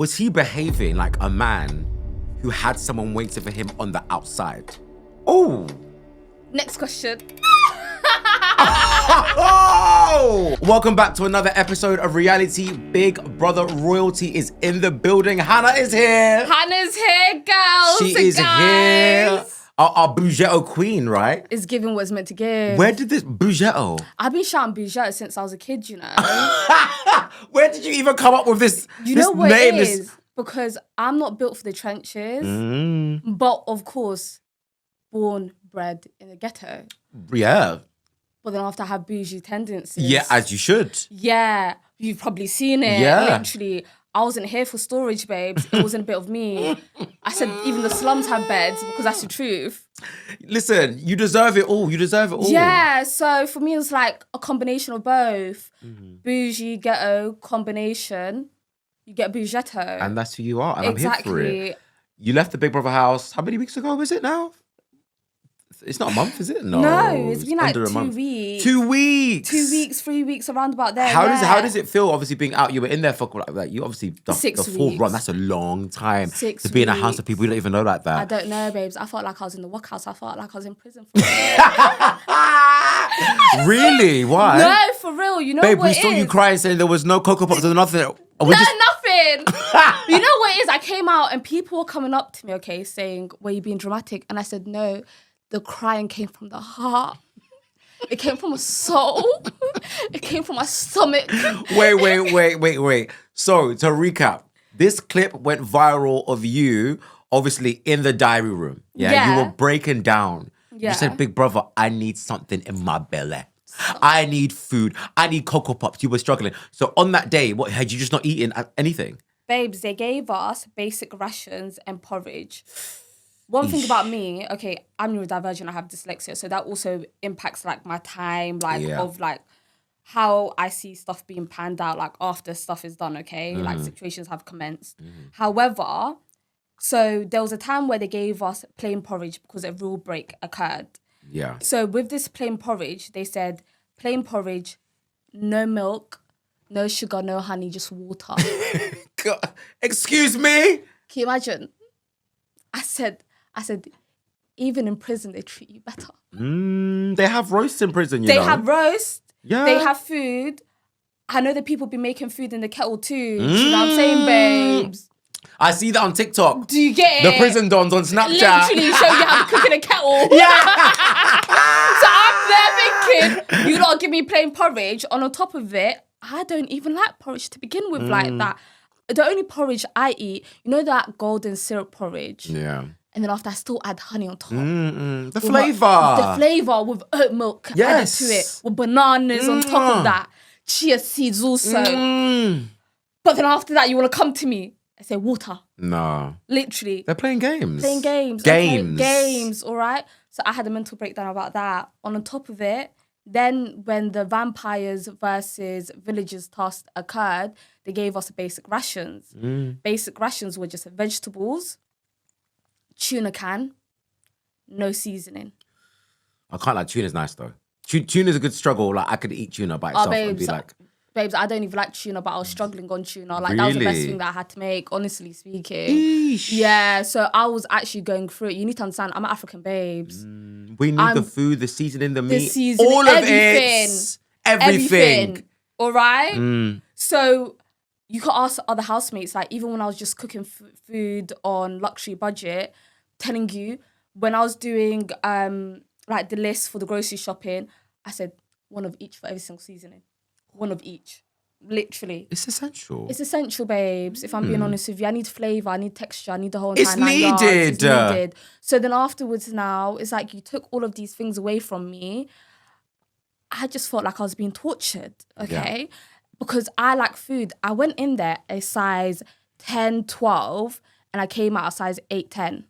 Was he behaving like a man who had someone waiting for him on the outside? Oh. Next question. Oh! Welcome back to another episode of Reality. Big Brother Royalty is in the building. Hanah is here. Hanah's here, girls. She is here. Our Bougetto queen, right? Is giving what's meant to give. Where did this Bougetto? I've been shouting Bougetto since I was a kid, you know. Where did you even come up with this? You this know what name? it is? Because I'm not built for the trenches. But of course, born, bred in the ghetto. Yeah. But then after I have bougie tendencies. Yeah, as you should. Yeah, you've probably seen it. Yeah. Literally, I wasn't here for storage, babes. It wasn't a bit of me. I said even the slums have beds because that's the truth. Listen, you deserve it all. You deserve it all. Yeah, so for me, it was like a combination of both. Bougie, ghetto, combination. You get Bougetto. And that's who you are. And exactly. I'm here for it. You left the Big Brother house. How many weeks ago is it now? It's not a month, is it? No, it's been like under a 2 month. weeks. 2 weeks. 2 weeks, 3 weeks, around about there. How does it feel? Obviously, being out, you were in there for like you obviously the 6 full weeks. run. That's a long time 6 to be in a house weeks. of people you don't even know like that. I don't know, babes. I felt like I was in the workhouse. I felt like I was in prison for Really? Why? No, for real. You know Babe, what we it saw you is? crying saying there was no Cocoa Pops or nothing. Nothing. You know what it is? I came out and people were coming up to me, okay, saying, were you being dramatic? And I said, no, the crying came from the heart. It came from my soul. It came from my stomach. Wait. So, to recap, this clip went viral of you, obviously, in the diary room. Yeah. You were breaking down. Yeah. You said, Big Brother, I need something in my belly. I need food. I need Cocoa Pops. You were struggling. So on that day, what had you just not eaten anything? Babes, they gave us basic rations and porridge. One thing about me, okay, I'm neurodivergent, I have dyslexia, so that also impacts like my time, of like how I see stuff being panned out, like after stuff is done, okay? Like situations have commenced. However, so there was a time where they gave us plain porridge because a rule break occurred. Yeah. So with this plain porridge, they said, plain porridge, no milk, no sugar, no honey, just water. God. Excuse me? Can you imagine? I said, even in prison, they treat you better. They have roasts in prison, you know. They have roast. Yeah. They have food. I know that people be making food in the kettle too. Do you know what I'm saying, babes? I see that on TikTok. Do you get it? The prison dons on Snapchat. Literally show you how to cook in a kettle. Yeah. So I'm there thinking, you lot give me plain porridge. On top of it, I don't even like porridge to begin with like that. The only porridge I eat, you know that golden syrup porridge? Yeah. And then after I still add honey on top. The flavour. The flavour with oat milk added to it. With bananas on top of that. Chia seeds also. But then after that, you want to come to me. I say water. No. Literally. They're playing games. Games, all right? So I had a mental breakdown about that. On top of it, then when the vampires versus villagers task occurred, they gave us basic rations. Basic rations were just vegetables, tuna can, no seasoning. I can't like tuna's nice though. Tuna's a good struggle. Like I could eat tuna by itself and be like... Babes, I don't even like tuna, but I was struggling on tuna. Like, that was the best thing that I had to make, honestly speaking. Eesh. Yeah, so I was actually going through it. You need to understand, I'm African, babes. We need the food, the seasoning, the meat. Seasoning, all of it. Everything. All right? So you could ask other housemates, like, even when I was just cooking food on luxury budget, telling you, when I was doing, like, the list for the grocery shopping, I said, one of each for every single seasoning. One of each. Literally. It's essential. It's essential, babes. If I'm being honest with you, I need flavour, I need texture, I need the whole entire It's 9 yards. needed. It's needed. So then afterwards now, it's like you took all of these things away from me. I just felt like I was being tortured, okay? Yeah. Because I like food. I went in there a size 10, 12, and I came out a size 8, 10.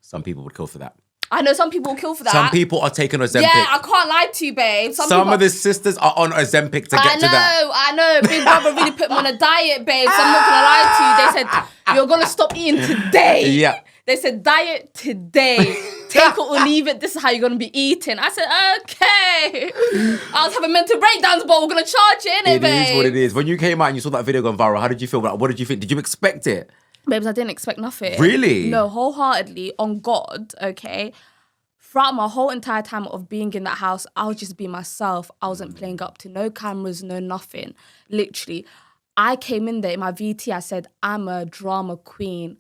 Some people would kill for that. I know some people will kill for that. Some people are taking Ozempic. Yeah, I can't lie to you, babe. Some of the sisters are on Ozempic to get to that. I know. Big Brother really put me on a diet, babes. I'm not going to lie to you. They said, you're going to stop eating today. Yeah. They said, diet today. Take it or leave it. This is how you're going to be eating. I said, okay. I was having mental breakdowns, but we're going to charge it, innit, babe? It is what it is. When you came out and you saw that video going viral, how did you feel? What did you think? Did you expect it? Babes, I didn't expect nothing. Really? No, wholeheartedly, on God, okay? Throughout my whole entire time of being in that house, I was just being myself. I wasn't playing up to no cameras, no nothing. Literally. I came in there in my VT, I said, I'm a drama queen.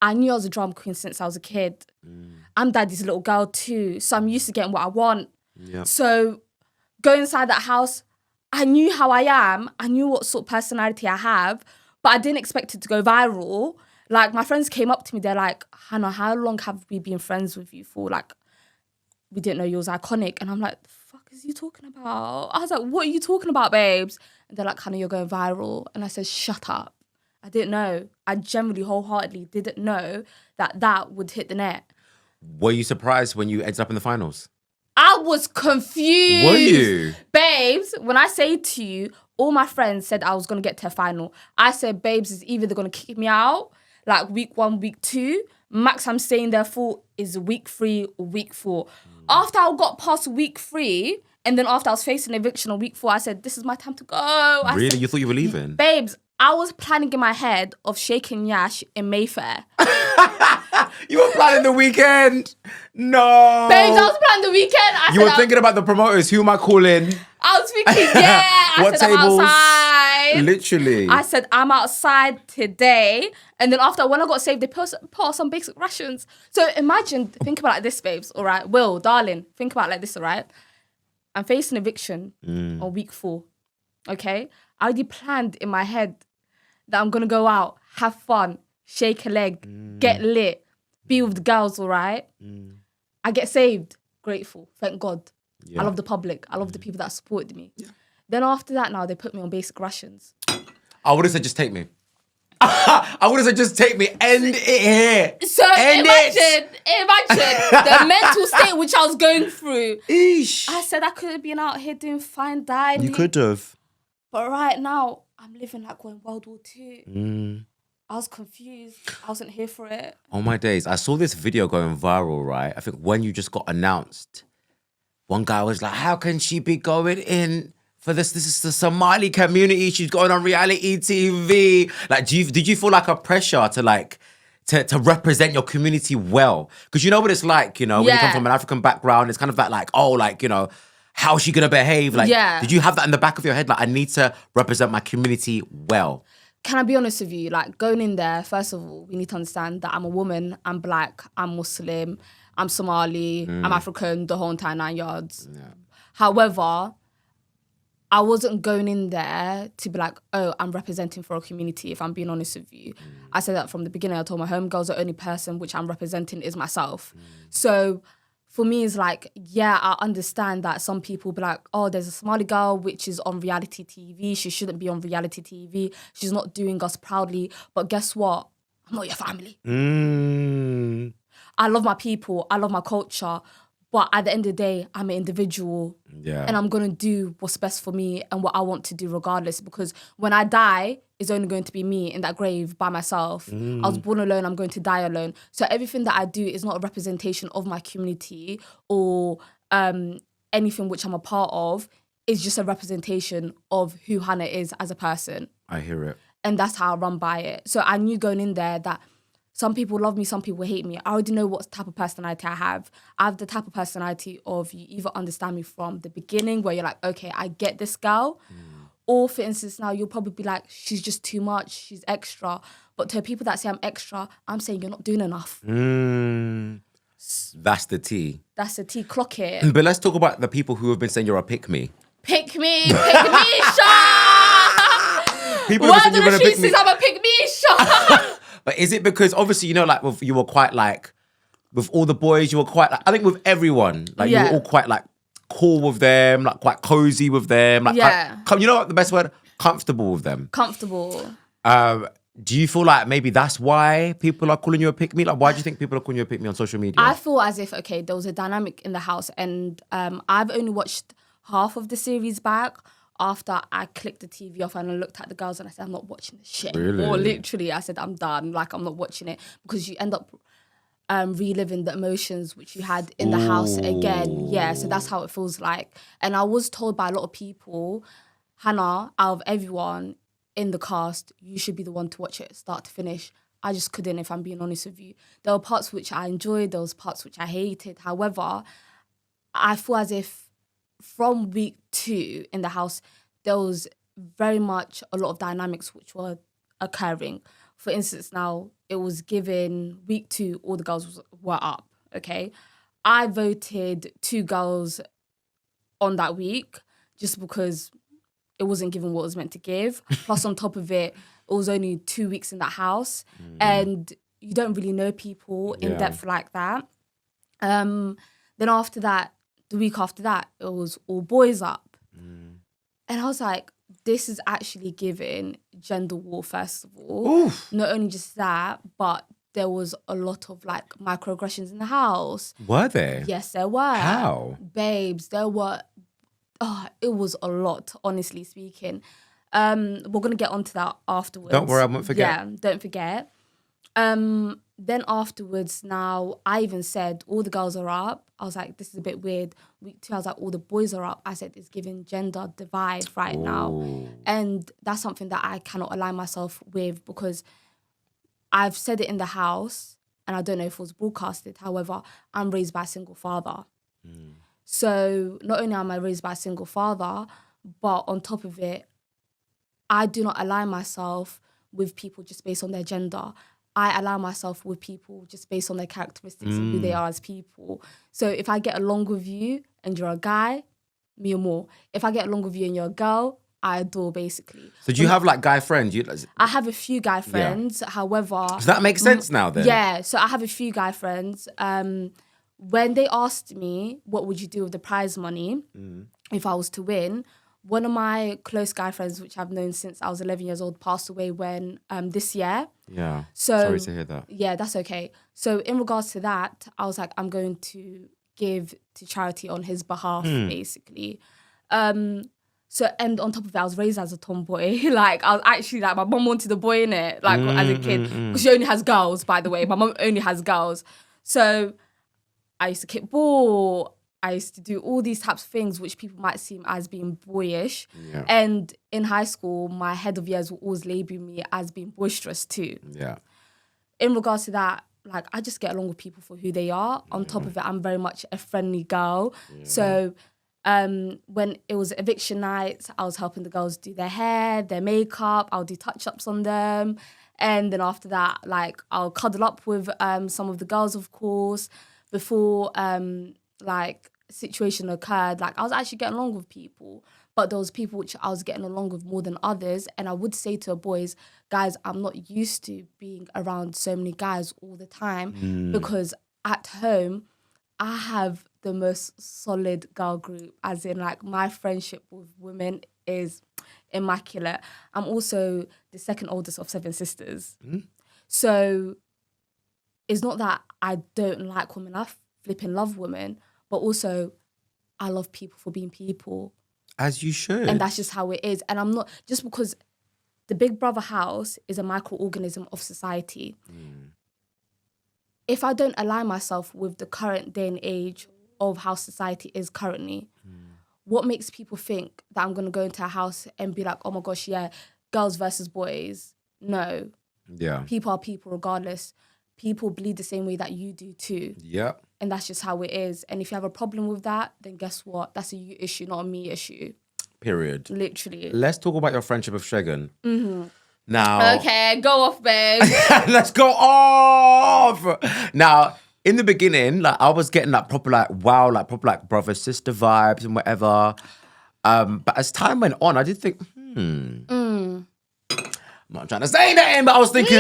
I knew I was a drama queen since I was a kid. I'm daddy's little girl too, so I'm used to getting what I want. Yep. So go inside that house, I knew how I am. I knew what sort of personality I have, but I didn't expect it to go viral. Like, my friends came up to me, they're like, Hanah, how long have we been friends with you for? Like, we didn't know you was iconic. And I'm like, the fuck is you talking about? I was like, what are you talking about, babes? And they're like, Hanah, you're going viral. And I said, shut up. I didn't know. I generally, wholeheartedly didn't know that would hit the net. Were you surprised when you ended up in the finals? I was confused. Were you? Babes, when I say to you, all my friends said I was going to get to a final. I said, babes, it's either they're going to kick me out, like week 1, week 2. Max I'm staying there for is week 3 or week 4. After I got past week 3, and then after I was facing eviction on week 4, I said, this is my time to go. Really? You thought you were leaving? Babes, I was planning in my head of shaking Yash in Mayfair. You were planning the weekend? No. Babes, I was planning the weekend. You were thinking about the promoters. Who am I calling? I was thinking, yeah. I said, tables? I'm outside. Literally. I said, I'm outside today. And then after, when I got saved, they put us on basic rations. So imagine, think about it like this, babes, all right? Will, darling, think about it like this, all right? I'm facing eviction on week 4, okay? I already planned in my head that I'm going to go out, have fun, shake a leg, get lit, be with the girls, all right? I get saved. Grateful. Thank God. Yeah. I love the public. I love the people that supported me. Yeah. Then after that, now they put me on basic rations. I would have said, just take me. I would have said, just take me. End it here. So imagine the mental state which I was going through. Eesh. I said I could have been out here doing fine dining. You could have. But right now, I'm living like we're in World War II. I was confused. I wasn't here for it. Oh my days. I saw this video going viral, right? I think when you just got announced, one guy was like, how can she be going in for this? This is the Somali community. She's going on reality TV. Like, did you feel like a pressure to like, to represent your community well? Because you know what it's like, you know, when you come from an African background, it's kind of like, oh, like, you know, how is she going to behave? Like, did you have that in the back of your head? Like, I need to represent my community well. Can I be honest with you? Like, going in there, first of all, we need to understand that I'm a woman, I'm black, I'm Muslim, I'm Somali, I'm African, the whole entire 9 yards. Yeah. However, I wasn't going in there to be like, oh, I'm representing for a community, if I'm being honest with you. I said that from the beginning. I told my homegirls the only person which I'm representing is myself. So for me, it's like, yeah, I understand that some people be like, oh, there's a Somali girl which is on reality TV. She shouldn't be on reality TV. She's not doing us proudly. But guess what? I'm not your family. I love my people. I love my culture. But at the end of the day, I'm an individual. Yeah. And I'm going to do what's best for me and what I want to do regardless. Because when I die, it's only going to be me in that grave by myself. I was born alone. I'm going to die alone. So everything that I do is not a representation of my community or anything which I'm a part of. It's just a representation of who Hanah is as a person. I hear it. And that's how I run by it. So I knew going in there that some people love me, some people hate me. I already know what type of personality I have. I have the type of personality of you either understand me from the beginning where you're like, okay, I get this girl. Or for instance, now you'll probably be like, she's just too much, she's extra. But to people that say I'm extra, I'm saying you're not doing enough. That's the tea. That's the tea, clock it. But let's talk about the people who have been saying you're a pick-me. Pick-me, People have been saying you're a pick-me. I'm a pick-me, But is it because obviously, you know, like you were quite like, with all the boys, you were quite like, I think with everyone, like you were all quite like cool with them, like quite cozy with them. Like, you know what the best word? Comfortable with them. Comfortable. Do you feel like maybe that's why people are calling you a pick-me? Like, why do you think people are calling you a pick-me on social media? I feel as if, okay, there was a dynamic in the house and I've only watched half of the series back. After I clicked the TV off and I looked at the girls and I said, I'm not watching this shit. Really? Or literally, I said, I'm done. Like, I'm not watching it. Because you end up reliving the emotions which you had in the house again. Yeah, so that's how it feels like. And I was told by a lot of people, Hanah, out of everyone in the cast, you should be the one to watch it start to finish. I just couldn't, if I'm being honest with you. There were parts which I enjoyed, there was parts which I hated. However, I feel as if from week 2 in the house, there was very much a lot of dynamics which were occurring. For instance, now, it was given week 2, all the girls were up, okay? I voted 2 girls on that week just because it wasn't given what it was meant to give. Plus, on top of it, it was only 2 weeks in that house. And you don't really know people in depth like that. Then after that, the week after that, it was all boys up. And I was like, this is actually giving gender war, first of all. Oof. Not only just that, but there was a lot of like microaggressions in the house. Were there? Yes, there were. How? Babes, there were. Oh, it was a lot, honestly speaking. We're going to get onto that afterwards. Don't worry, I won't forget. Yeah, don't forget. Then afterwards, now, I even said, all the girls are up. I was like, this is a bit weird. Week 2, I was like, all the boys are up. I said, it's giving gender divide right now. And that's something that I cannot align myself with because I've said it in the house, and I don't know if it was broadcasted. However, I'm raised by a single father. So not only am I raised by a single father, but on top of it, I do not align myself with people just based on their gender. I align myself with people just based on their characteristics and who they are as people. So if I get along with you and you're a guy, me or more. If I get along with you and you're a girl, I adore, basically. So do you have like guy friends? I have a few guy friends. However... Does that make sense now then? Yeah, so I have a few guy friends. When they asked me, what would you do with the prize money if I was to win, one of my close guy friends, which I've known since I was 11 years old, passed away when this year. Yeah. So, sorry to hear that. Yeah, that's okay. So in regards to that, I was like, I'm going to give to charity on his behalf, basically. So, and on top of it, I was raised as a tomboy. Like, I was actually like, my mum wanted a boy in it, like, as a kid. Because she only has girls, by the way. My mum only has girls. So I used to kick ball. I used to do all these types of things which people might seem as being boyish. Yeah. And in high school, my head of years will always label me as being boisterous too. Yeah. In regards to that, like, I just get along with people for who they are. On top of it, I'm very much a friendly girl. Yeah. So when it was eviction nights, I was helping the girls do their hair, their makeup. I'll do touch-ups on them. And then after that, like, I'll cuddle up with some of the girls, of course, before... like situation occurred, like I was actually getting along with people, but there was people which I was getting along with more than others. And I would say to boys, guys, I'm not used to being around so many guys all the time because at home I have the most solid girl group, as in like my friendship with women is immaculate. I'm also the second oldest of 7 sisters. So it's not that I don't like women, I flipping love women, but also I love people for being people. As you should. And that's just how it is. And I'm not, just because the Big Brother house is a microorganism of society. If I don't align myself with the current day and age of how society is currently, what makes people think that I'm going to go into a house and be like, oh my gosh, yeah, girls versus boys? No. Yeah. People are people regardless. People bleed the same way that you do too. Yeah. And that's just how it is. And if you have a problem with that, then guess what? That's a you issue, not a me issue. Period. Literally. Let's talk about your friendship with Segun. Now... Okay, go off, babe. Let's go off! Now, in the beginning, like, I was getting like proper like, wow, like proper like brother-sister vibes and whatever. But as time went on, I did think, I'm not trying to say anything, but I was thinking,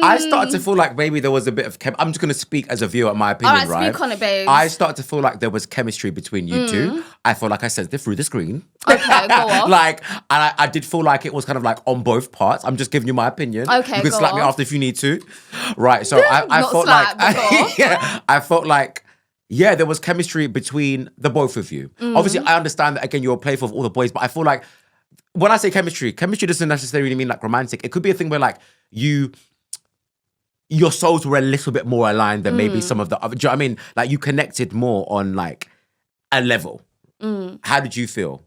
I started to feel like maybe there was a bit of I'm just going to speak as a viewer, my opinion, right? Speak on it, babes. I started to feel like there was chemistry between you two. I feel like I sensed it through the screen. Okay, go off. Like, and I did feel like it was kind of like on both parts. I'm just giving you my opinion. Okay, you can slap me after if you need to. Right, so I felt like... I felt like... Yeah, there was chemistry between the both of you. Obviously, I understand that, again, you're playful with all the boys, but I feel like when I say chemistry doesn't necessarily mean like romantic. It could be a thing where like you your souls were a little bit more aligned than maybe some of the other. Do you know what I mean? Like, you connected more on like a level. How did you feel?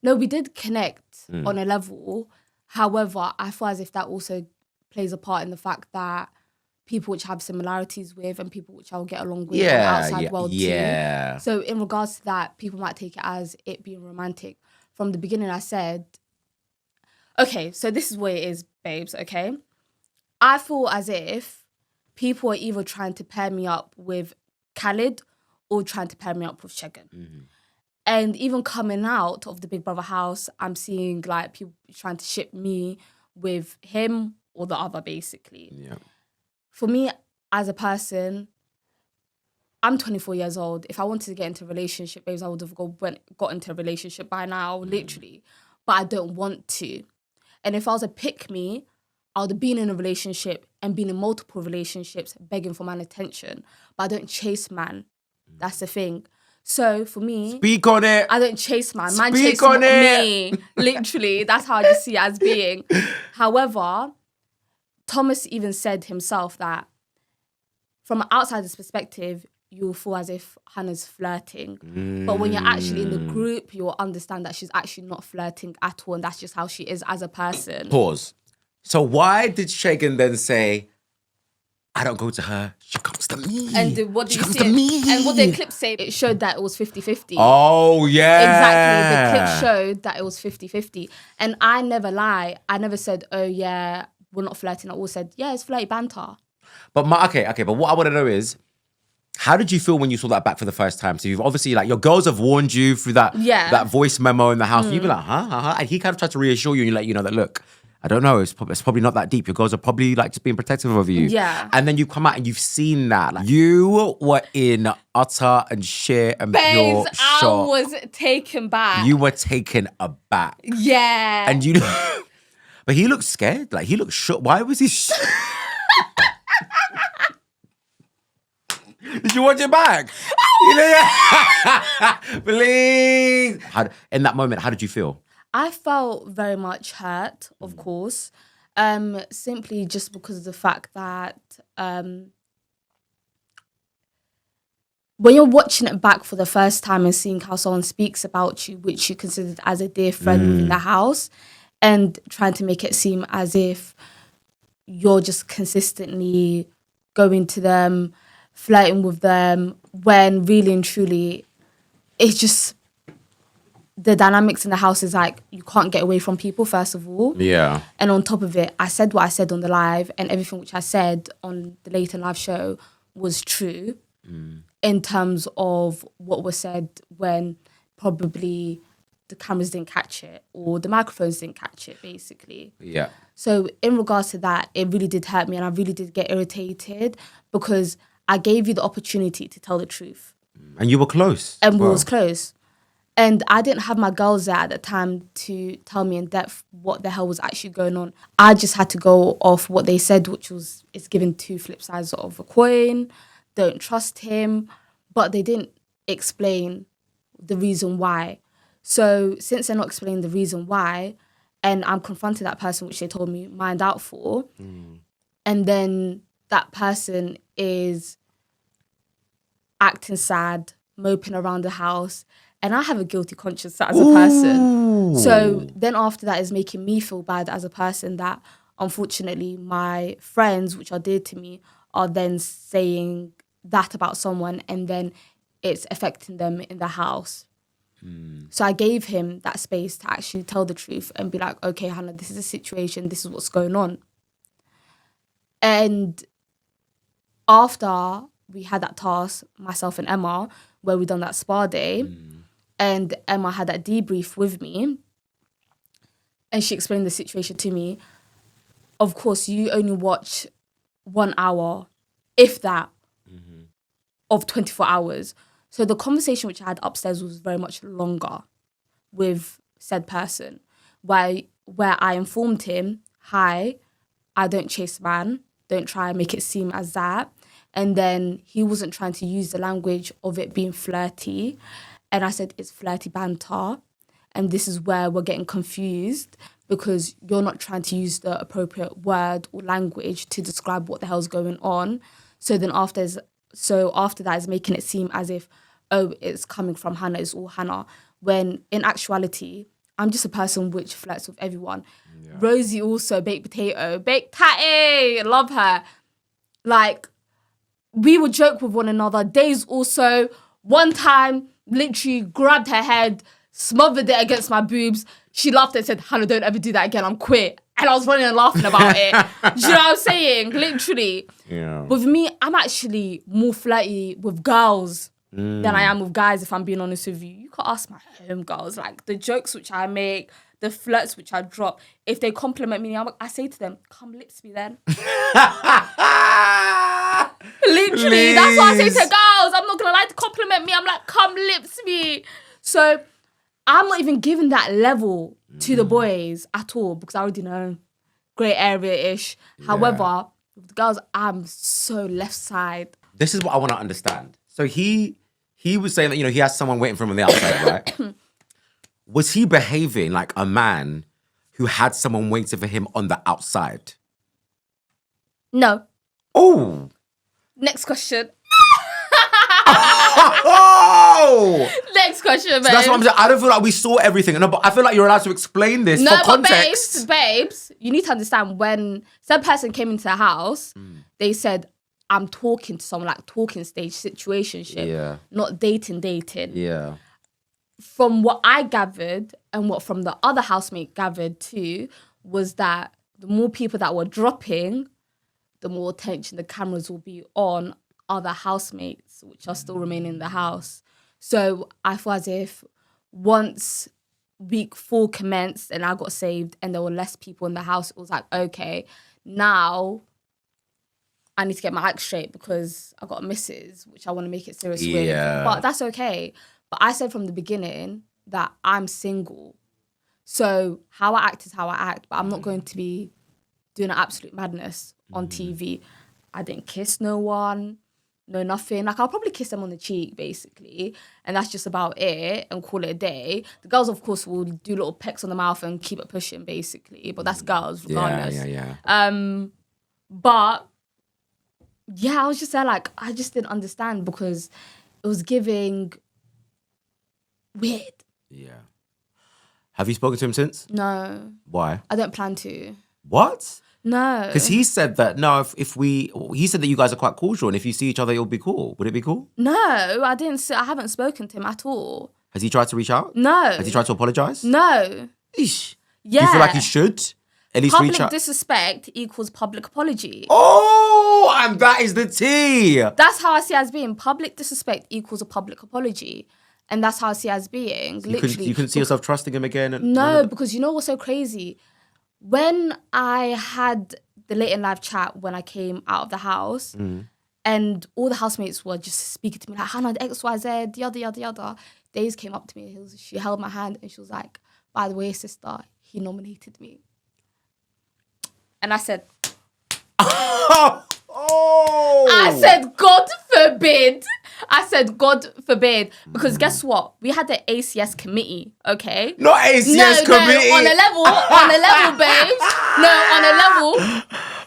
No, we did connect on a level. However, I feel as if that also plays a part in the fact that people which have similarities with and people which I'll get along with on the outside world too. So in regards to that, people might take it as it being romantic. From the beginning, I said, okay, so this is what it is, babes, okay? I feel as if people are either trying to pair me up with Khalid or trying to pair me up with Segun. And even coming out of the Big Brother house, I'm seeing like people trying to ship me with him or the other, basically. Yeah. For me, as a person, I'm 24 years old. If I wanted to get into a relationship, babes, I would have got into a relationship by now, literally. But I don't want to. And if I was a pick me, I would have been in a relationship and been in multiple relationships begging for man attention. But I don't chase man. That's the thing. So for me, speak on it. I don't chase man. Man chases me. Literally, that's how I just see it as being. However, Thomas even said himself that from an outsider's perspective, you'll feel as if Hanah's flirting. But when you're actually in the group, you'll understand that she's actually not flirting at all. And that's just how she is as a person. Pause. So why did Segun then say, I don't go to her, she comes to me. And what did you see? And what the clip say, it showed that it was 50-50. Oh, yeah. Exactly. The clip showed that it was 50-50. And I never lie. I never said, oh, yeah, we're not flirting. I always said, yeah, it's flirty banter. But but what I want to know is, how did you feel when you saw that back for the first time? So you've obviously, like, your girls have warned you through that voice memo in the house. And you'd be like, huh? And he kind of tried to reassure you and let you know that, look, I don't know, it's probably not that deep. Your girls are probably like just being protective of you. Yeah. And then you come out and you've seen that. Like, you were in utter and sheer and pure shock. I was taken back. You were taken aback. Yeah. And you but he looked scared. Like, he looked shook. Why was he Did you watch it back? Please. In that moment, how did you feel? I felt very much hurt, of course, simply just because of the fact that when you're watching it back for the first time and seeing how someone speaks about you, which you considered as a dear friend within the house, and trying to make it seem as if you're just consistently going to them, flirting with them, when really and truly it's just... the dynamics in the house is like, you can't get away from people, first of all. Yeah. And on top of it, I said what I said on the live, and everything which I said on the later live show was true in terms of what was said when probably the cameras didn't catch it or the microphones didn't catch it, basically. Yeah. So in regards to that, it really did hurt me and I really did get irritated because I gave you the opportunity to tell the truth. And you were close. And we was close. And I didn't have my girls there at the time to tell me in depth what the hell was actually going on. I just had to go off what they said, which was, it's given two flip sides of a coin, don't trust him. But they didn't explain the reason why. So since they're not explaining the reason why, and I'm confronting that person, which they told me mind out for, and then that person is acting sad, moping around the house, and I have a guilty conscience as a person. So then after that is making me feel bad as a person that unfortunately my friends, which are dear to me, are then saying that about someone and then it's affecting them in the house. So I gave him that space to actually tell the truth and be like, okay, Hanah, this is the situation, this is what's going on. And after we had that task, myself and Emma, where we done that spa day, and Emma had that debrief with me, and she explained the situation to me. Of course, you only watch 1 hour, if that, of 24 hours. So the conversation which I had upstairs was very much longer with said person, where I informed him, hi, I don't chase man, don't try and make it seem as that. And then he wasn't trying to use the language of it being flirty. And I said, it's flirty banter. And this is where we're getting confused because you're not trying to use the appropriate word or language to describe what the hell's going on. So then after that is making it seem as if, oh, it's coming from Hanah, it's all Hanah. When in actuality, I'm just a person which flirts with everyone. Yeah. Rosie also, baked potato, baked tatty, love her. Like, we would joke with one another. Days also, one time, literally grabbed her head, smothered it against my boobs. She laughed and said, Hanah, don't ever do that again, I'm quit. And I was running and laughing about it. Do you know what I'm saying? Literally. Yeah. With me, I'm actually more flirty with girls than I am with guys, if I'm being honest with you. You can ask my home girls. Like, the jokes which I make, the flirts which I drop, if they compliment me, I say to them, come lips me then. Literally, please. That's what I say to girls. I'm not going to lie, to compliment me. I'm like, come lips me. So I'm not even giving that level to the boys at all because I already know. Grey area-ish. Yeah. However, with the girls, I'm so left side. This is what I want to understand. So he was saying that, he has someone waiting for him on the outside, right? Was he behaving like a man who had someone waiting for him on the outside? No. Oh. Next question. Oh! Next question, babe. So that's what I'm saying. I don't feel like we saw everything. No, but I feel like you're allowed to explain this for context. But babes, you need to understand when some person came into the house, they said, I'm talking to someone, like talking stage, situationship, not dating. Yeah. From what I gathered and what from the other housemate gathered too, was that the more people that were dropping, the more attention the cameras will be on other housemates, which are still remaining in the house. So I feel as if once week 4 commenced and I got saved and there were less people in the house, it was like, okay, now I need to get my act straight because I got a missus, which I want to make it serious with. But that's okay. But I said from the beginning that I'm single. So how I act is how I act, but I'm not going to be doing an absolute madness on TV. I didn't kiss no one. No, nothing. Like, I'll probably kiss them on the cheek, basically. And that's just about it and call it a day. The girls, of course, will do little pecks on the mouth and keep it pushing, basically. But that's girls, regardless. Yeah. But, yeah, I was just there, like, I just didn't understand because it was giving weird. Yeah. Have you spoken to him since? No. Why? I don't plan to. What? No. Because he said that, he said that you guys are quite cordial and if you see each other, it'll be cool. Would it be cool? No, I haven't spoken to him at all. Has he tried to reach out? No. Has he tried to apologise? No. Eesh. Yeah. Do you feel like he should at least reach out? Public disrespect equals public apology. Oh, and that is the tea. That's how I see it as being. Public disrespect equals a public apology. And that's how I see it as being. Literally. You couldn't see yourself trusting him again? No, because you know what's so crazy? When I had the late in live chat when I came out of the house and all the housemates were just speaking to me like, Hanah, X, Y, Z, yada. Days came up to me. She held my hand and she was like, by the way, sister, he nominated me. And I said... I said, God forbid. Because guess what? We had the ACS committee, okay? Not ACS committee. No, on a level, babes. No, on a level.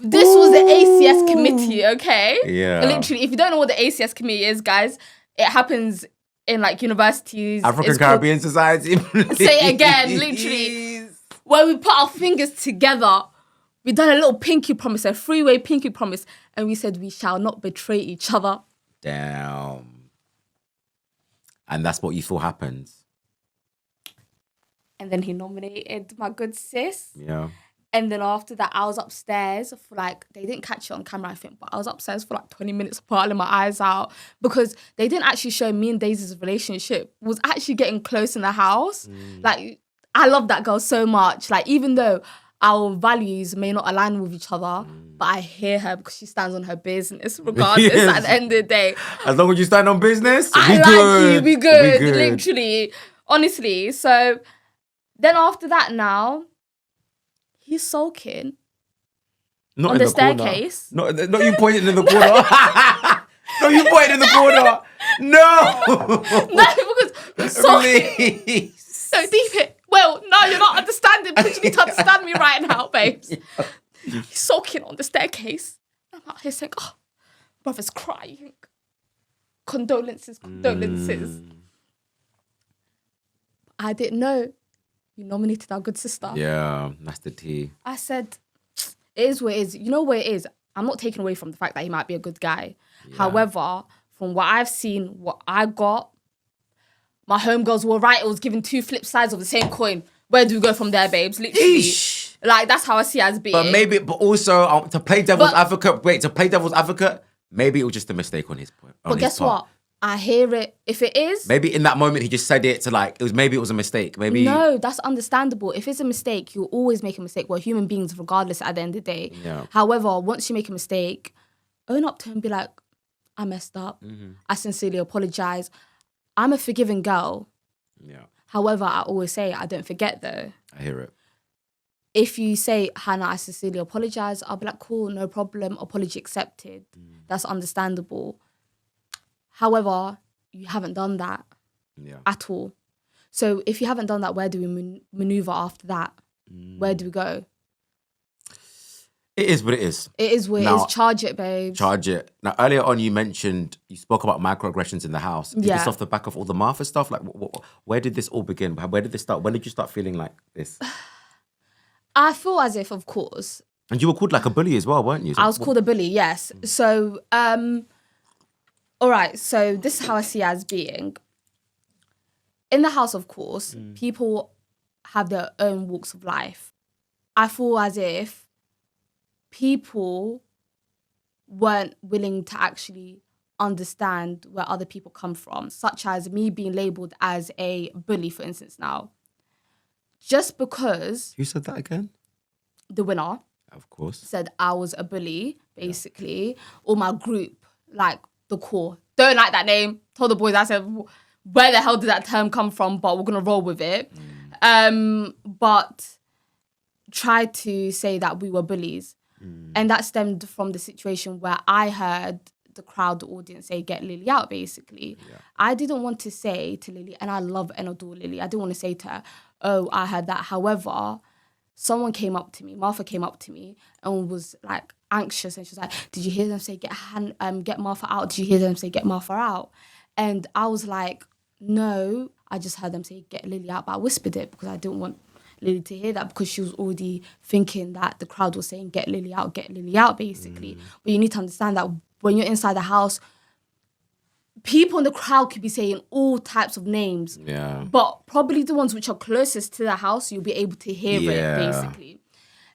This was the ACS committee, okay? Yeah. Literally, if you don't know what the ACS committee is, guys, it happens in like universities. African Caribbean Society. Say it again, literally. Where we put our fingers together. We done a little pinky promise, a three-way pinky promise, and we said we shall not betray each other. Damn. And that's what you thought happened. And then he nominated my good sis. Yeah. And then after that, I was upstairs for they didn't catch it on camera, I think, but I was upstairs for 20 minutes parting my eyes out because they didn't actually show me and Daisy's relationship was actually getting close in the house. I love that girl so much. Even though our values may not align with each other, but I hear her because she stands on her business regardless at the end of the day. As long as you stand on business, we good. Literally. Honestly. So then after that now, he's sulking not on in the staircase. Not you pointing in the corner. Not you pointing in the corner. No. No, because sulking. Please. So deep it. Well, no, you're not understanding because you need to understand me right now, babes. He's sulking on the staircase. I'm out here saying, oh, brother's crying. Condolences. I didn't know you nominated our good sister. Yeah, that's the tea. I said, it is what it is. You know what it is? I'm not taking away from the fact that he might be a good guy. Yeah. However, from what I've seen, what I got, my homegirls were right. It was giving two flip sides of the same coin. Where do we go from there, babes? Literally. Eesh. Like, that's how I see it as being. But also, to play devil's advocate, maybe it was just a mistake on his point. But guess what? I hear it. If it is... Maybe in that moment, he just said it to like, maybe it was a mistake. Maybe... No, that's understandable. If it's a mistake, you'll always make a mistake. We're human beings regardless at the end of the day. Yeah. However, once you make a mistake, own up to him and be like, I messed up. Mm-hmm. I sincerely apologize. I'm a forgiving girl. Yeah. However, I always say, I don't forget though. I hear it. If you say, Hanah, I sincerely apologize, I'll be like, cool, no problem. Apology accepted. That's understandable. However, you haven't done that at all. So if you haven't done that, where do we maneuver after that? Where do we go? It is what it is. It is what it is. Charge it, babe. Charge it. Now, earlier on, you spoke about microaggressions in the house. Is this off the back of all the Martha stuff? Like, where did this all begin? Where did this start? When did you start feeling like this? I feel as if, of course. And you were called like a bully as well, weren't you? So, I was called a bully, yes. So, all right, so this is how I see it as being. In the house, of course, people have their own walks of life. I feel as if people weren't willing to actually understand where other people come from, such as me being labelled as a bully, for instance, now. Just because... Who said that again? The winner. Of course. Said I was a bully, basically. Or my group, like the core. Don't like that name. Told the boys, I said, where the hell did that term come from? But we're going to roll with it. But tried to say that we were bullies. And that stemmed from the situation where I heard the crowd, the audience say, get Lily out, basically. Yeah. I didn't want to say to Lily, and I love and adore Lily, I didn't want to say to her, oh, I heard that. However, someone came up to me, Martha came up to me and was like anxious. And she was like, did you hear them say, get Martha out? Did you hear them say, get Martha out? And I was like, no, I just heard them say, get Lily out. But I whispered it because I didn't want Lily to hear that, because she was already thinking that the crowd was saying, get Lily out, basically. But you need to understand that when you're inside the house, people in the crowd could be saying all types of names. Yeah. But probably the ones which are closest to the house, you'll be able to hear it, basically.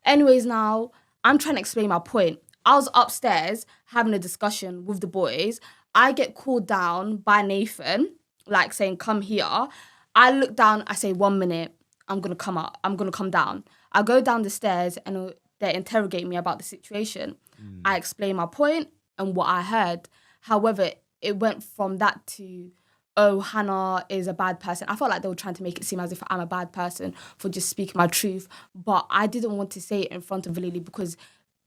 Anyways, now, I'm trying to explain my point. I was upstairs having a discussion with the boys. I get called down by Nathan, like saying, come here. I look down, I say, 1 minute, I'm going to come up. I'm going to come down. I go down the stairs and they interrogate me about the situation. I explain my point and what I heard. However, it went from that to, oh, Hanah is a bad person. I felt like they were trying to make it seem as if I'm a bad person for just speaking my truth. But I didn't want to say it in front of Lily because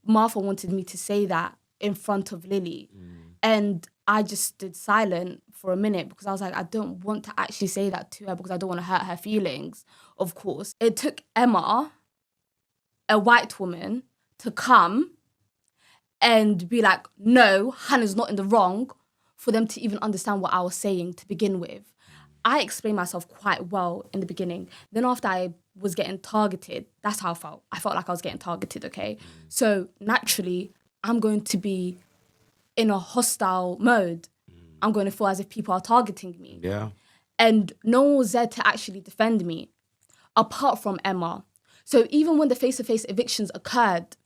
Martha wanted me to say that in front of Lily. And I just stood silent for a minute because I was like, I don't want to actually say that to her because I don't want to hurt her feelings, of course. It took Emma, a white woman, to come and be like, no, Hanah's not in the wrong, for them to even understand what I was saying to begin with. I explained myself quite well in the beginning. Then after I was getting targeted, that's how I felt. I felt like I was getting targeted, okay? So naturally, I'm going to be in a hostile mode. I'm going to feel as if people are targeting me. Yeah. And no one was there to actually defend me, apart from Emma. So even when the face-to-face evictions occurred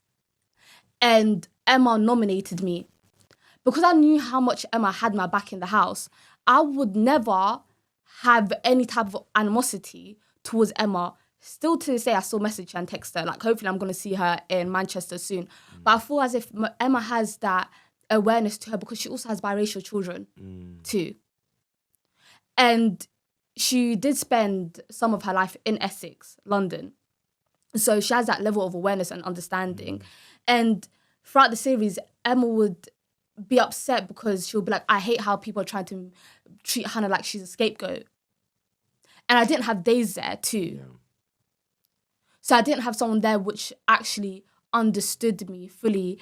and Emma nominated me, because I knew how much Emma had my back in the house, I would never have any type of animosity towards Emma. Still to this day, I still message her and text her. Like, hopefully I'm going to see her in Manchester soon. But I feel as if Emma has that awareness to her because she also has biracial children too. And she did spend some of her life in Essex, London. So she has that level of awareness and understanding. And throughout the series, Emma would be upset because she'll be like, I hate how people are trying to treat Hanah like she's a scapegoat. And I didn't have days there too. So I didn't have someone there which actually understood me fully,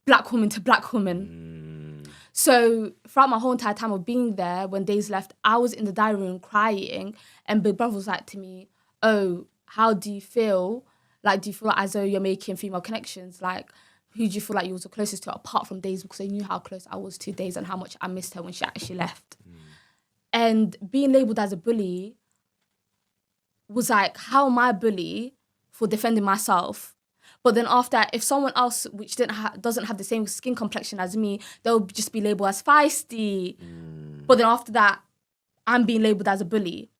black woman to black woman. So throughout my whole entire time of being there, when days left, I was in the diary room crying, and Big Brother was like to me, oh, how do you feel? Like, do you feel like as though you're making female connections? Like, who do you feel like you was the closest to apart from Days? Because I knew how close I was to Days and how much I missed her when she actually left. And being labelled as a bully was like, how am I a bully for defending myself? But then after, if someone else which doesn't have the same skin complexion as me, they'll just be labelled as feisty. But then after that, I'm being labelled as a bully.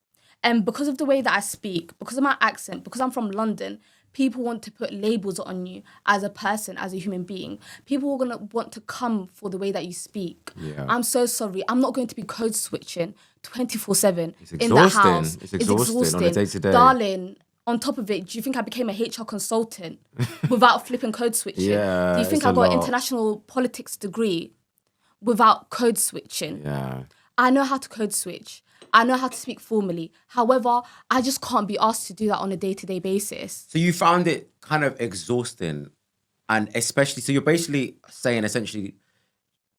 And because of the way that I speak, because of my accent, because I'm from London, people want to put labels on you as a person, as a human being. People are going to want to come for the way that you speak. Yeah. I'm so sorry. I'm not going to be code switching 24/7 in the house. It's exhausting on a day-to-day. Darling, on top of it, do you think I became a HR consultant without flipping code switching? Yeah, do you think I got an international politics degree without code switching? Yeah. I know how to code switch. I know how to speak formally. However, I just can't be asked to do that on a day-to-day basis. So you found it kind of exhausting, and especially, so you're basically saying essentially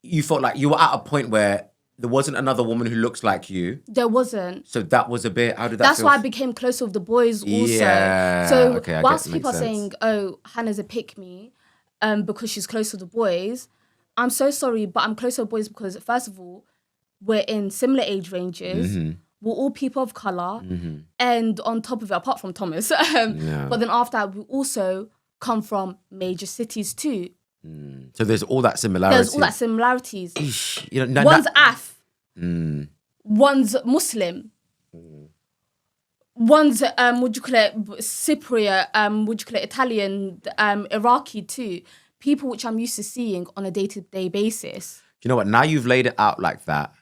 you felt like you were at a point where there wasn't another woman who looks like you. There wasn't. So that was a bit, how did that That's feel? why I became closer with the boys also. Yeah. So okay, whilst people are saying, oh, Hannah's a pick-me because she's close to the boys, I'm so sorry, but I'm closer with boys because, first of all, we're in similar age ranges. We're all people of colour. And on top of it, apart from Thomas, but then after that, we also come from major cities too. So there's all that similarity. There's all that similarities. Eesh, you know, one's Af. One's Muslim. One's, what do you call it, Cypriot, what do you call it, Italian, Iraqi too. People which I'm used to seeing on a day-to-day basis. You know what? Now you've laid it out like that,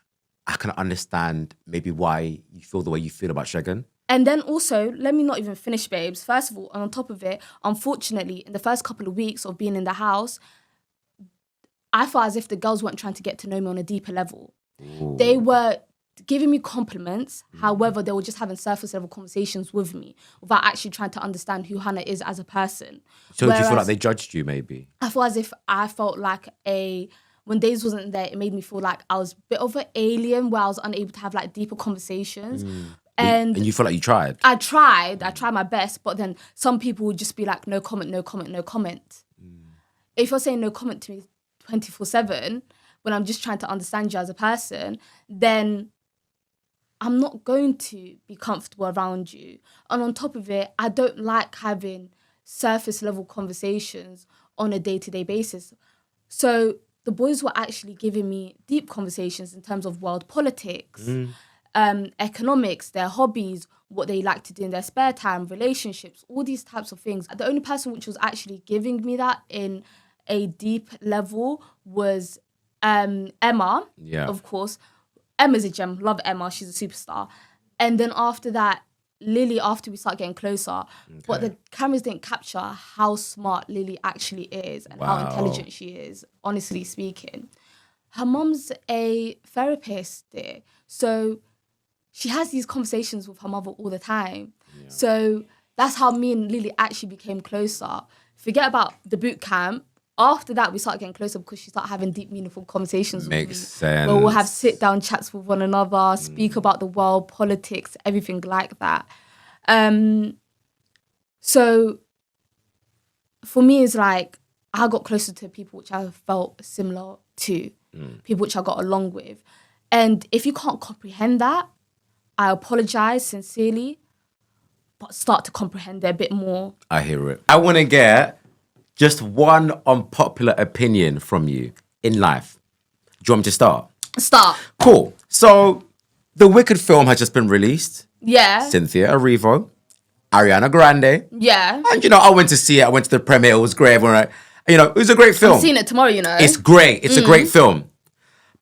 I can understand maybe why you feel the way you feel about Segun. And then also, let me not even finish, babes. First of all, and on top of it, unfortunately, in the first couple of weeks of being in the house, I felt as if the girls weren't trying to get to know me on a deeper level. Ooh. They were giving me compliments. However, they were just having surface level conversations with me without actually trying to understand who Hanah is as a person. So do you feel like they judged you maybe? I felt as if I felt like when Days wasn't there, it made me feel like I was a bit of an alien where I was unable to have like deeper conversations. And you feel like you tried? I tried my best, but then some people would just be like, no comment, no comment, no comment. If you're saying no comment to me 24/7, when I'm just trying to understand you as a person, then I'm not going to be comfortable around you. And on top of it, I don't like having surface level conversations on a day-to-day basis. So the boys were actually giving me deep conversations in terms of world politics, economics, their hobbies, what they like to do in their spare time, relationships, all these types of things. The only person which was actually giving me that in a deep level was Emma, of course. Emma's a gem, love Emma, she's a superstar. And then after that, Lily, after we start getting closer, but the cameras didn't capture how smart Lily actually is and how intelligent she is, honestly speaking. Her mum's a therapist there, so she has these conversations with her mother all the time. Yeah. So that's how me and Lily actually became closer. Forget about the boot camp. After that, we started getting closer because she started having deep, meaningful conversations with me. Makes sense. Where we'll have sit-down chats with one another, speak about the world, politics, everything like that. So for me, it's like I got closer to people which I felt similar to, people which I got along with. And if you can't comprehend that, I apologize sincerely, but start to comprehend it a bit more. I hear it. I want to get just one unpopular opinion from you in life. Do you want me to start? Start. Cool. So, the Wicked film has just been released. Yeah. Cynthia Erivo, Ariana Grande. Yeah. And, I went to see it. I went to the premiere. It was great. Everyone, it was a great film. I'm seeing it tomorrow, It's great. It's a great film.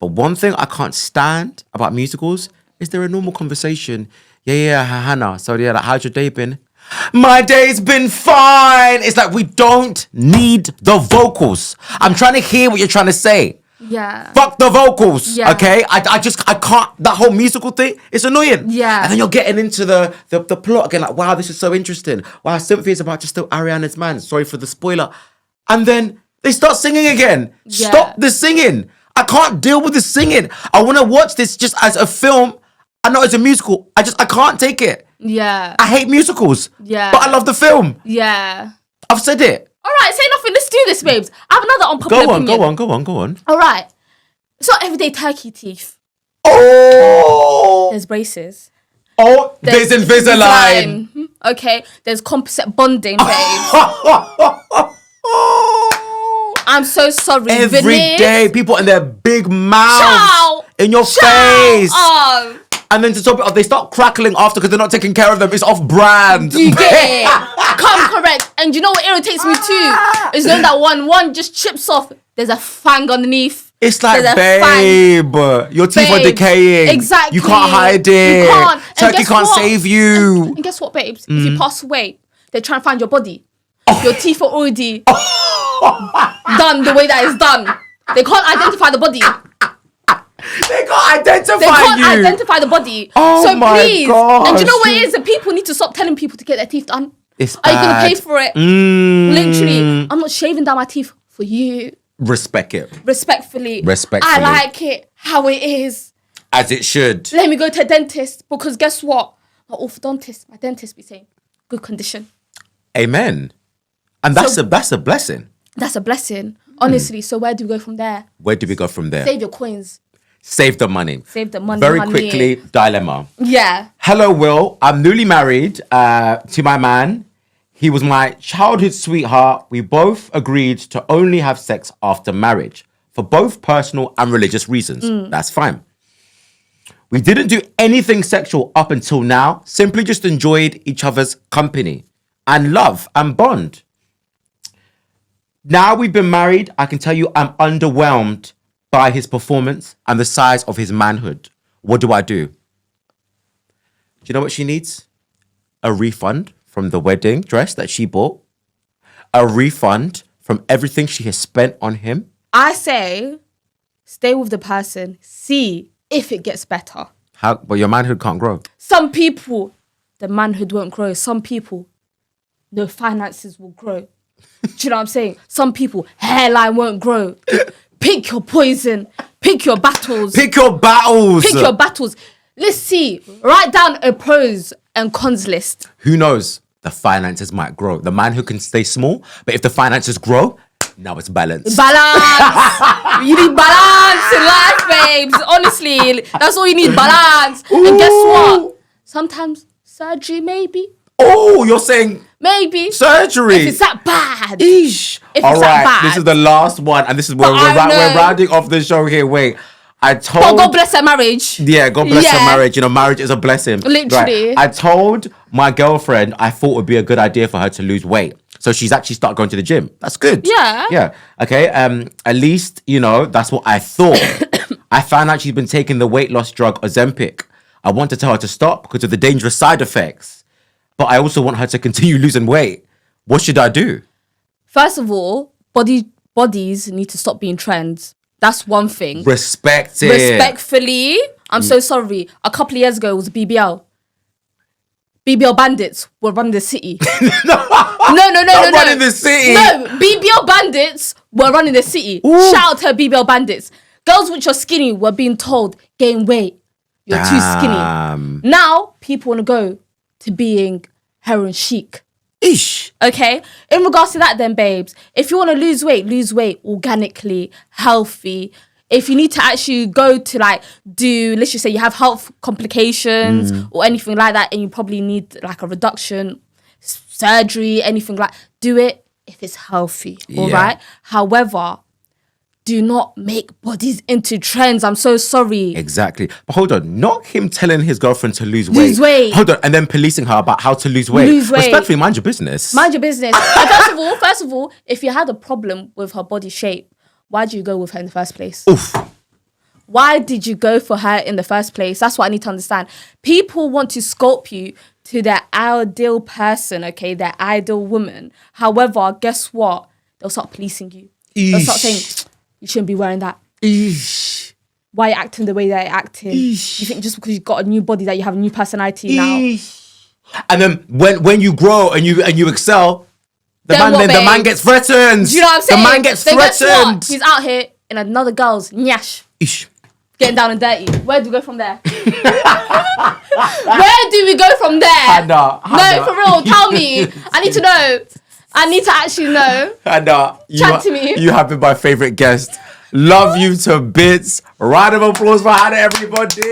But one thing I can't stand about musicals is there a normal conversation. Yeah, Hanah. So, like, how's your day been? My day's been fine. It's like we don't need the vocals. I'm trying to hear what you're trying to say. Yeah. Fuck the vocals, Yeah. okay? I can't, that whole musical thing, it's annoying. Yeah. And then you're getting into the plot again, like, wow, this is so interesting. Wow, Sympathy is about to steal Ariana's man. Sorry for the spoiler. And then they start singing again. Yeah. Stop the singing. I can't deal with the singing. I want to watch this just as a film and not as a musical. I can't take it. Yeah. I hate musicals. Yeah. But I love the film. Yeah. I've said it. All right, say nothing. Let's do this, babes. I have another unpopular opinion. Go on. All right. It's not everyday turkey teeth. Oh! There's braces. Oh, there's Invisalign. Okay, there's composite bonding, babes. I'm so sorry. Every Veneers. day, people in their big mouths Ciao. in your Ciao. face. Oh, And then to top it off, they start crackling after because they're not taking care of them. It's off brand. you get it. Come correct. And you know what irritates me too? Is knowing that one just chips off. There's a fang underneath. It's like, There's a babe, your teeth are Babe, decaying. exactly. You can't hide it. You can't. And Turkey guess can't what? save you. And guess what, babes? If you pass away, they try and find your body. Your teeth are already done the way that it's done. They can't identify the body. They can't identify They can't you. identify the body. Oh so my please. gosh. And do you know what it is? The people need to stop telling people to get their teeth done. It's Are you going to bad. pay for it? Literally. I'm not shaving down my teeth for you. Respect it. Respectfully. Respectfully. I like it how it is. As it should. Let me go to a dentist because guess what? My orthodontist, my dentist be saying, good condition. Amen. And that's So- a blessing. That's a blessing. Honestly. So where do we go from there? Where do we go from there? Save your coins. Save the money. Save the money. Very honey. quickly, dilemma. Yeah. Hello, Will. I'm newly married to my man. He was my childhood sweetheart. We both agreed to only have sex after marriage for both personal and religious reasons. That's fine. We didn't do anything sexual up until now, simply just enjoyed each other's company and love and bond. Now we've been married, I can tell you I'm underwhelmed by his performance and the size of his manhood. What do? Do you know what she needs? A refund from the wedding dress that she bought. A refund from everything she has spent on him. I say, stay with the person. See if it gets better. How? But your manhood can't grow. Some people, the manhood won't grow. Some people, the finances will grow. Do you know what I'm saying? Some people, hairline won't grow. Pick your poison. Pick your battles. Pick your battles. Pick your battles. Let's see. Write down a pros and cons list. Who knows? The finances might grow. The manhood can stay small, but if the finances grow, now it's balanced. Balance. You need balance in life, babes. Honestly, that's all you need, balance. And guess what? Sometimes surgery, maybe. Oh, you're saying Maybe. surgery. If it's that bad. Eesh. If All it's right, that bad. this is the last one, and this is where But I we're know. rounding off the show here. Wait, I told. But God bless her marriage. Yeah, God bless her Yeah. marriage. You know, marriage is a blessing. Literally. Right. I told my girlfriend I thought it would be a good idea for her to lose weight. So she's actually started going to the gym. That's good. Yeah. Yeah. Okay. At least, you know, that's what I thought. I found out she's been taking the weight loss drug Ozempic. I want to tell her to stop because of the dangerous side effects. But I also want her to continue losing weight. What should I do? First of all, bodies need to stop being trends. That's one thing. Respect it. Respectfully, I'm so sorry. A couple of years ago, it was BBL. BBL bandits were running the city. No. running the city. No, BBL bandits were running the city. Ooh. Shout out to BBL bandits. Girls which are skinny were being told, gain weight. You're too Damn. skinny. Now, people want to go to being heroin chic. Ish. Okay? In regards to that then, babes, if you want to lose weight organically, healthy. If you need to actually go to let's just say you have health complications or anything like that and you probably need like a reduction, surgery, anything do it if it's healthy, all right? However, do not make bodies into trends. I'm so sorry. Exactly. But hold on, not him telling his girlfriend to lose weight. Lose weight. Hold on, and then policing her about how to lose weight. Lose weight. Respectfully, mind your business. Mind your business. And first of all, if you had a problem with her body shape, why did you go with her in the first place? Oof. Why did you go for her in the first place? That's what I need to understand. People want to sculpt you to their ideal person, okay? Their ideal woman. However, guess what? They'll start policing you. They'll start saying, you shouldn't be wearing that. Eesh. Why are you acting the way that you're acting? Eesh. You think just because you've got a new body that you have a new personality now? And then when you grow and you excel, the man gets threatened. Do you know what I'm saying? The man gets threatened. He's out here in another girl's nyash. Eesh. Getting down and dirty. Where do we go from there? Where do we go from there? Hanah. No, for real. Tell me. I need to know. I need to actually know. Hanah, Chat to me. You have been my favorite guest. Love you to bits. Round of applause for Hanah, everybody.